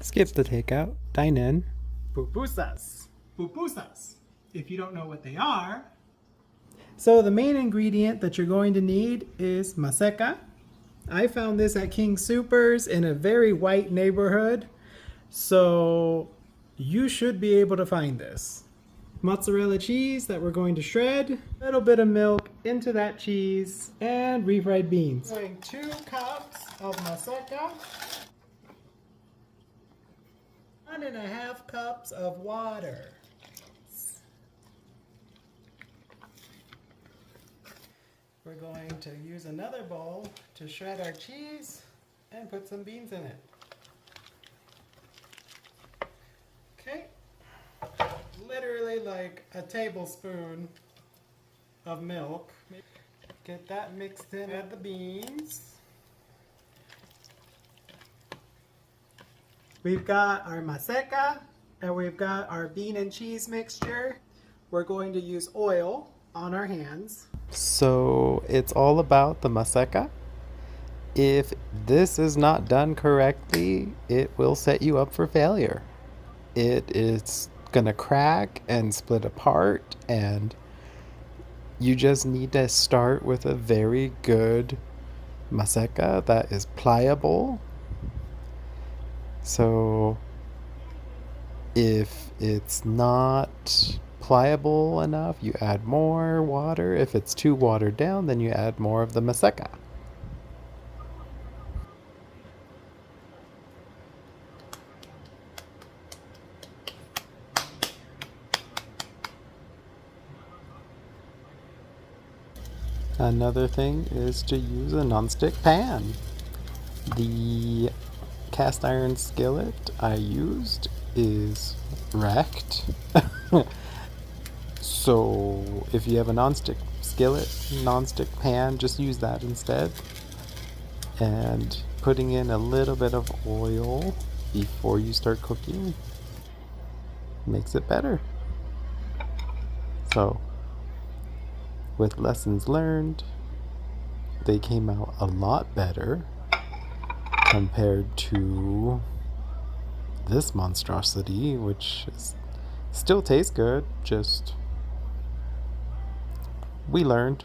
Skip the takeout. Dine in. Pupusas. Pupusas. If you don't know what they are. So the main ingredient that you're going to need is Maseca. I found this at King Soopers in a very white neighborhood. So you should be able to find this. Mozzarella cheese that we're going to shred. A little bit of milk into that cheese. And refried beans. Doing 2 cups of Maseca. 1.5 cups of water. We're going to use another bowl to shred our cheese and put some beans in it. Okay, literally like a tablespoon of milk. Get that mixed in with the beans. We've got our Maseca and we've got our bean and cheese mixture. We're going to use oil on our hands. So it's all about the Maseca. If this is not done correctly, it will set you up for failure. It is gonna crack and split apart, and you just need to start with a very good Maseca that is pliable. So if it's not pliable enough, you add more water. If it's too watered down, then you add more of the Maseca. Another thing is to use a nonstick pan. The cast iron skillet I used is wrecked. So if you have a nonstick skillet, nonstick pan, just use that instead. And putting in a little bit of oil before you start cooking makes it better. So with lessons learned, they came out a lot better compared to this monstrosity, which still tastes good, just we learned,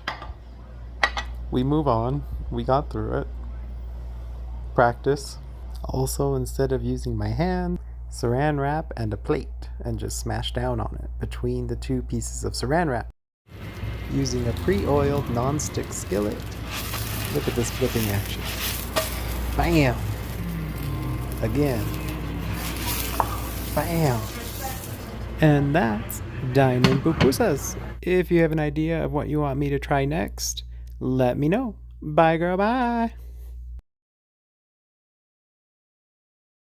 we move on, we got through it. Practice. Also, instead of using my hand, saran wrap and a plate and just smash down on it between the 2 pieces of saran wrap. Using a pre-oiled non-stick skillet. Look at this flipping action. Bam! Again. Bam! And that's Dine in Pupusas. If you have an idea of what you want me to try next, let me know. Bye girl, bye!